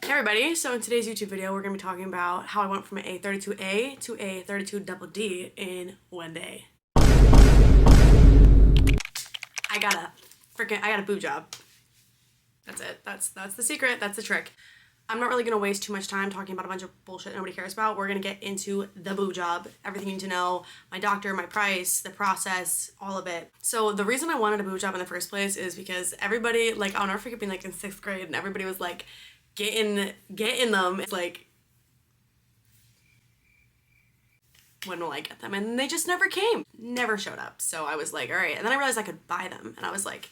Hey everybody, so in today's YouTube video we're going to be talking about how I went from a 32A to a 32 double D in one day. I got a boob job. That's it. That's the secret. That's the trick. I'm not really going to waste too much time talking about a bunch of bullshit nobody cares about. We're going to get into the boob job, everything you need to know, my doctor, my price, the process, all of it. So the reason I wanted a boob job in the first place is because everybody, like, I'll never forget being like in 6th grade and everybody was like, get in them. It's like, when will I get them? And they just never came, never showed up. So I was like, all right. And then I realized I could buy them and I was like,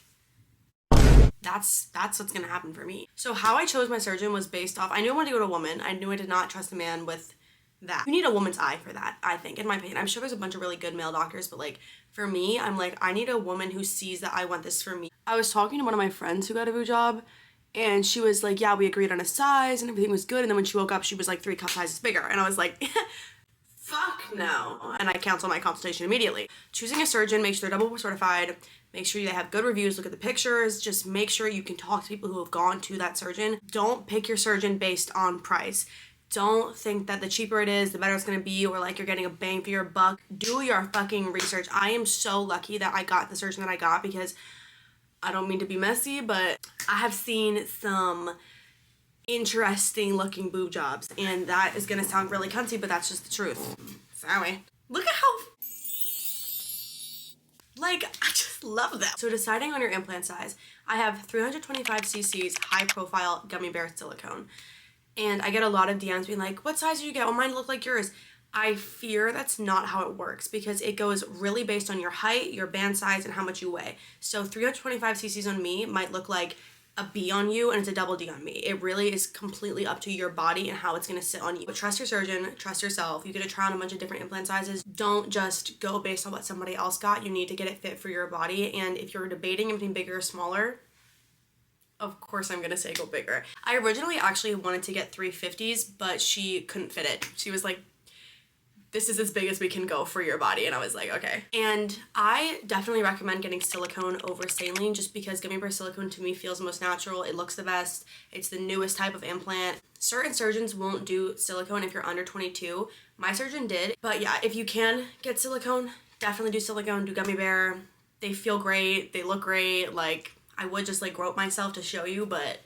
that's what's gonna happen for me. So how I chose my surgeon was based off, I knew I wanted to go to a woman. I knew I did not trust a man with that. You need a woman's eye for that, I think, in my opinion. I'm sure there's a bunch of really good male doctors, but like for me, I'm like, I need a woman who sees that I want this for me. I was talking to one of my friends who got a boob job and she was like, yeah, we agreed on a size and everything was good. And then when she woke up, she was like 3 cup sizes bigger. And I was like, fuck no. And I canceled my consultation immediately. Choosing a surgeon, make sure they're double certified, make sure they have good reviews, look at the pictures, just make sure you can talk to people who have gone to that surgeon. Don't pick your surgeon based on price. Don't think that the cheaper it is, the better it's gonna be, or like you're getting a bang for your buck. Do your fucking research. I am so lucky that I got the surgeon that I got because I don't mean to be messy, but I have seen some interesting looking boob jobs, and that is gonna sound really cunty, but that's just the truth. Sorry. Look at how, like, I just love that. So deciding on your implant size, I have 325 cc's high profile gummy bear silicone, and I get a lot of DMs being like, what size do you get? Well, mine look like yours. I fear that's not how it works because it goes really based on your height, your band size, and how much you weigh. So 325 cc's on me might look like a B on you and it's a double D on me. It really is completely up to your body and how it's gonna sit on you. But trust your surgeon, trust yourself. You get to try on a bunch of different implant sizes. Don't just go based on what somebody else got. You need to get it fit for your body. And if you're debating between bigger or smaller, of course I'm gonna say go bigger. I originally actually wanted to get 350s, but she couldn't fit it. She was like, this is as big as we can go for your body. And I was like, okay. And I definitely recommend getting silicone over saline just because gummy bear silicone to me feels most natural. It looks the best. It's the newest type of implant. Certain surgeons won't do silicone if you're under 22. My surgeon did. But yeah, if you can get silicone, definitely do silicone, do gummy bear. They feel great. They look great. Like, I would just like grope myself to show you, but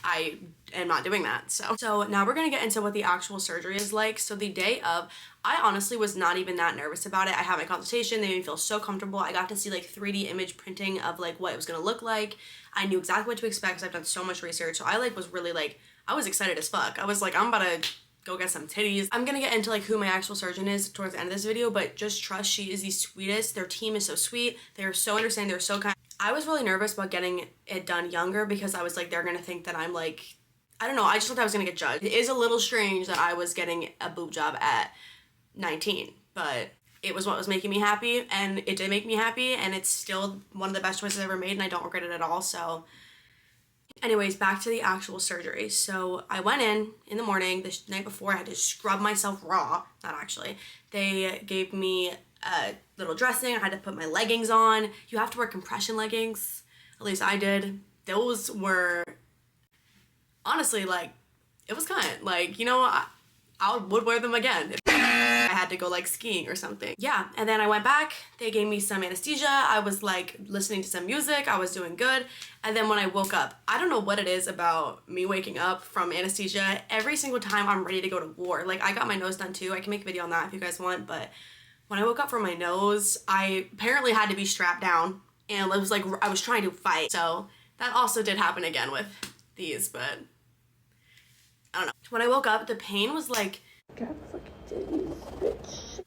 I am not doing that. So now we're gonna get into what the actual surgery is like. So the day of, I honestly was not even that nervous about it. I had my consultation, they made me feel so comfortable. I got to see like 3D image printing of like what it was gonna look like. I knew exactly what to expect because I've done so much research. So I like was really like, I was excited as fuck. I was like, I'm about to go get some titties. I'm gonna get into like who my actual surgeon is towards the end of this video, but just trust, she is the sweetest. Their team is so sweet. They're so understanding, they're so kind. I was really nervous about getting it done younger because I was like, they're gonna think that I'm like, I don't know, I just thought I was gonna get judged. It is a little strange that I was getting a boob job at 19, but it was what was making me happy, and it did make me happy, and it's still one of the best choices I've ever made, and I don't regret it at all. So anyways, back to the actual surgery. So I went in the morning, the night before. I had to scrub myself raw. Not actually. They gave me a little dressing. I had to put my leggings on. You have to wear compression leggings. At least I did. Those were honestly like, it was kind of like, you know, I would wear them again if I had to go like skiing or something. Yeah, and then I went back. They gave me some anesthesia. I was like listening to some music. I was doing good. And then when I woke up, I don't know what it is about me waking up from anesthesia. Every single time I'm ready to go to war. Like, I got my nose done too. I can make a video on that if you guys want, but when I woke up from my nose, I apparently had to be strapped down, and it was like I was trying to fight. So that also did happen again with these, but I don't know. When I woke up, the pain was like, God fucking titties, bitch.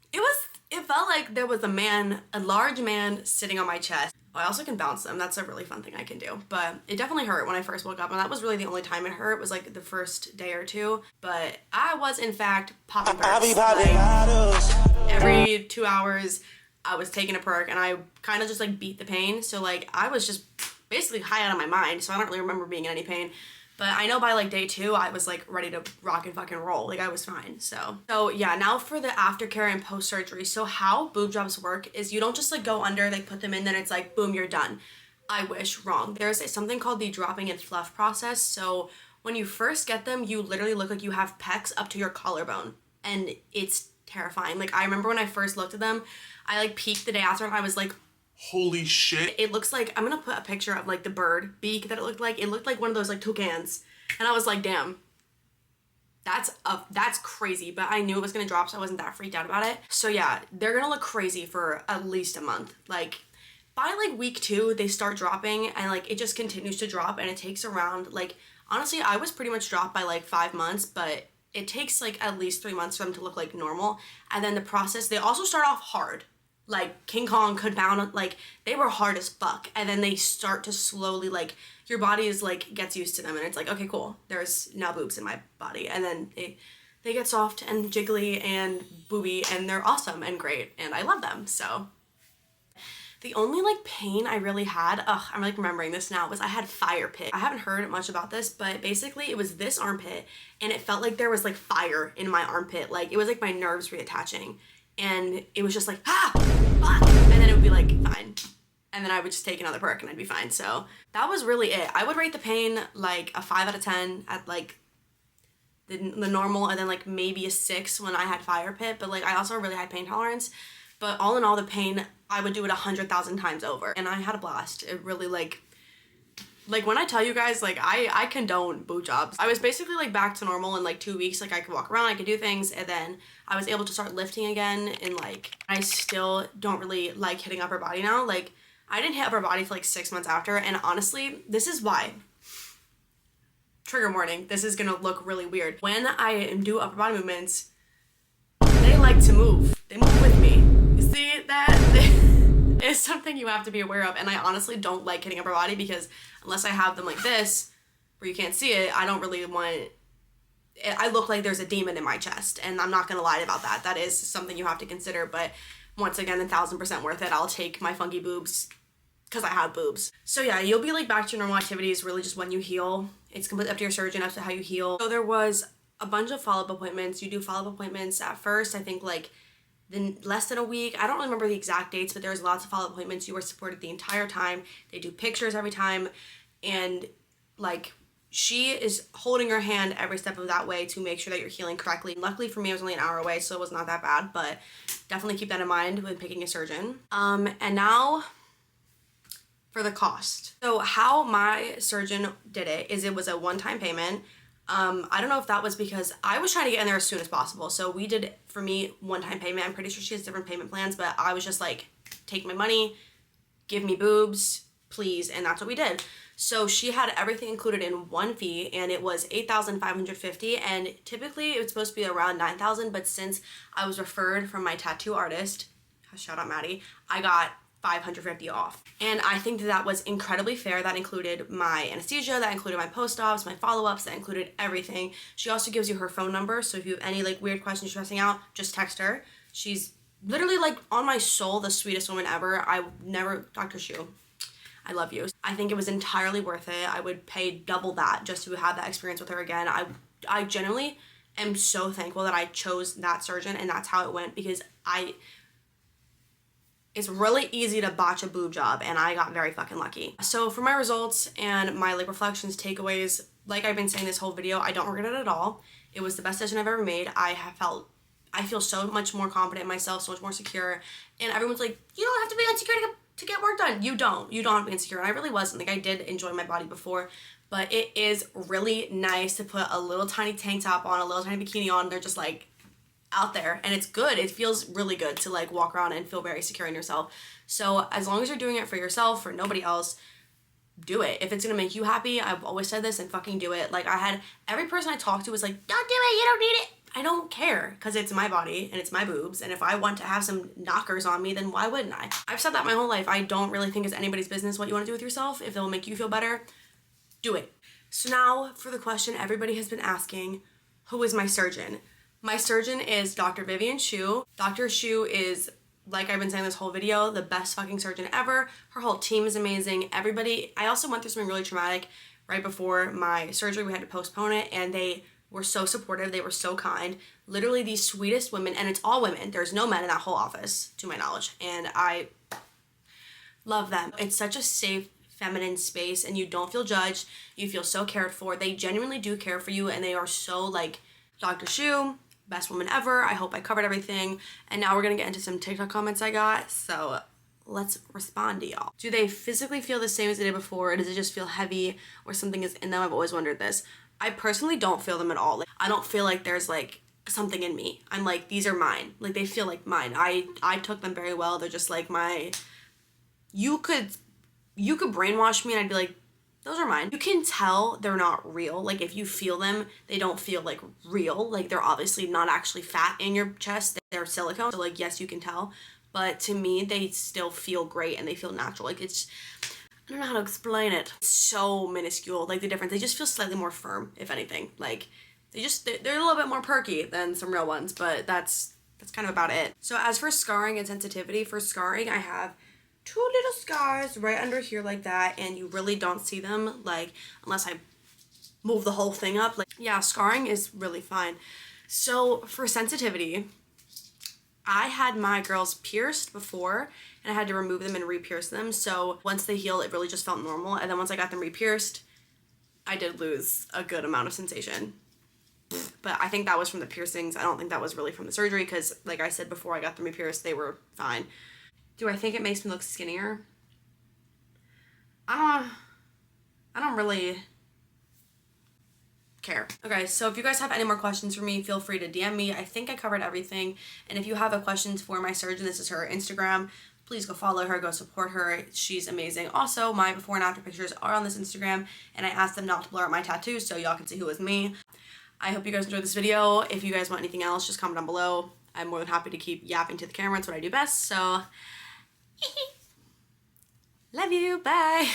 It felt like there was a large man sitting on my chest. Oh, I also can bounce them. That's a really fun thing I can do. But it definitely hurt when I first woke up, and that was really the only time it hurt, was like the first day or two. But I was in fact popping perks. Like, every 2 hours I was taking a perk, and I kind of just like beat the pain. So like I was just basically high out of my mind, so I don't really remember being in any pain. But I know by like day 2, I was like ready to rock and fucking roll. Like, I was fine. So yeah, now for the aftercare and post-surgery. So how boob jobs work is you don't just like go under, they put them in, then it's like, boom, you're done. I wish. Wrong. There's something called the dropping and fluff process. So When you first get them, you literally look like you have pecs up to your collarbone, and it's terrifying. Like, I remember when I first looked at them, I like peeked the day after and I was like, holy shit. It looks like, I'm gonna put a picture of like the bird beak that it looked like. It looked like one of those like toucans, and I was like, damn, that's crazy. But I knew it was gonna drop, so I wasn't that freaked out about it. So yeah, they're gonna look crazy for at least a month. Like, by like week 2, they start dropping, and like it just continues to drop, and it takes around, like, honestly, I was pretty much dropped by like 5 months, but it takes like at least 3 months for them to look like normal. And then the process, they also start off hard. Like King Kong could bound, like they were hard as fuck. And then they start to slowly, like, your body is like, gets used to them, and it's like, okay, cool, there's now boobs in my body. And then they get soft and jiggly and booby, and they're awesome and great, and I love them. So the only like pain I really had, I'm like remembering this now, was I had fire pit. I haven't heard much about this, but basically it was this armpit, and it felt like there was like fire in my armpit. Like, it was like my nerves reattaching, and it was just like, ah, fuck, and then it would be like, fine. And then I would just take another perk and I'd be fine. So that was really it. I would rate the pain like a 5 out of 10 at like the normal, and then like maybe a 6 when I had fire pit. But like, I also have really high pain tolerance. But all in all, the pain, I would do it 100,000 times over. And I had a blast. It really like when I tell you guys, like, I condone boob jobs. I was basically like back to normal in like 2 weeks. Like, I could walk around, I could do things, and then I was able to start lifting again. And like, I still don't really like hitting upper body now. Like, I didn't hit upper body for like 6 months after. And honestly, this is why. Trigger warning, this is gonna look really weird. When I do upper body movements, they like to move. They move with me. You see that? Is something you have to be aware of. And I honestly don't like hitting upper body, because unless I have them like this, where you can't see it, I don't really want it. I look like there's a demon in my chest, and I'm not gonna lie about that. That is something you have to consider, but once again, 1,000% worth it. I'll take my funky boobs, because I have boobs. So yeah, you'll be like back to your normal activities really just when you heal. It's completely up to your surgeon as to how you heal. So there was a bunch of follow-up appointments. You do follow-up appointments at first, I think like less than a week. I don't really remember the exact dates, but there was lots of follow-up appointments. You were supported the entire time. They do pictures every time, and like, she is holding your hand every step of that way to make sure that you're healing correctly. Luckily for me, it was only an hour away, so it was not that bad, but definitely keep that in mind when picking a surgeon. And now for the cost. So how my surgeon did it is, it was a one-time payment. I don't know if that was because I was trying to get in there as soon as possible. So we did, for me, one-time payment. I'm pretty sure she has different payment plans, but I was just like, take my money, give me boobs, please. And that's what we did. So she had everything included in one fee, and it was $8,550. And typically it's supposed to be around $9,000. But since I was referred from my tattoo artist, shout out Maddie, I got $550 off. And I think that was incredibly fair. That included my anesthesia, that included my post-ops, my follow-ups, that included everything. She also gives you her phone number, so if you have any like weird questions you're stressing out, just text her. She's literally like, on my soul, the sweetest woman ever. Dr. Shu, I love you. I think it was entirely worth it. I would pay double that just to have that experience with her again. I genuinely am so thankful that I chose that surgeon and that's how it went, because it's really easy to botch a boob job, and I got very fucking lucky. So for my results and my like reflections, takeaways, like I've been saying this whole video, I don't regret it at all. It was the best decision I've ever made. I feel so much more confident in myself, so much more secure. And everyone's like, you don't have to be insecure to get work done. You don't have to be insecure. And I really wasn't. Like, I did enjoy my body before, but it is really nice to put a little tiny tank top on, a little tiny bikini on. They're just like out there, and it's good. It feels really good to like walk around and feel very secure in yourself. So as long as you're doing it for yourself, for nobody else, do it. If it's gonna make you happy, I've always said this, and fucking do it. Like, I had every person I talked to was like, don't do it, you don't need it. I don't care, because it's my body and it's my boobs, and if I want to have some knockers on me, then why wouldn't I? I've said that my whole life. I don't really think it's anybody's business what you want to do with yourself. If it'll make you feel better, do it. So now for the question everybody has been asking, who is my surgeon? My surgeon is Dr. Vivian Shu. Dr. Shu is, like I've been saying this whole video, the best fucking surgeon ever. Her whole team is amazing. Everybody, I also went through something really traumatic right before my surgery. We had to postpone it, and they were so supportive. They were so kind. Literally the sweetest women, and it's all women. There's no men in that whole office, to my knowledge, and I love them. It's such a safe feminine space and you don't feel judged. You feel so cared for. They genuinely do care for you and they are so like Dr. Shu, best woman ever. I hope I covered everything. And now we're gonna get into some TikTok comments I got. So let's respond to y'all. Do they physically feel the same as they did before? Or does it just feel heavy or something is in them? I've always wondered this. I personally don't feel them at all. Like, I don't feel like there's like something in me. I'm like, these are mine. Like they feel like mine. I took them very well. They're just like my, you could brainwash me and I'd be like, those are mine. You can tell they're not real. Like if you feel them, they don't feel like real. Like they're obviously not actually fat in your chest. They're silicone. So like, yes, you can tell. But to me, they still feel great and they feel natural. Like it's, I don't know how to explain it. It's so minuscule, like the difference. They just feel slightly more firm, if anything. Like they're a little bit more perky than some real ones, but that's kind of about it. So as for scarring and sensitivity, for scarring, I have 2 little scars right under here like that, and you really don't see them, like, unless I move the whole thing up. Like, yeah, scarring is really fine. So for sensitivity, I had my girls pierced before and I had to remove them and re-pierce them. So once they healed, it really just felt normal. And then once I got them re-pierced, I did lose a good amount of sensation. But I think that was from the piercings. I don't think that was really from the surgery because like I said before I got them re-pierced, they were fine. Do I think it makes me look skinnier? I don't really care. Okay, so if you guys have any more questions for me, feel free to DM me. I think I covered everything. And if you have a questions for my surgeon, this is her Instagram. Please go follow her, go support her. She's amazing. Also, my before and after pictures are on this Instagram, and I asked them not to blur out my tattoos so y'all can see who was me. I hope you guys enjoyed this video. If you guys want anything else, just comment down below. I'm more than happy to keep yapping to the camera. It's what I do best. So, love you. Bye.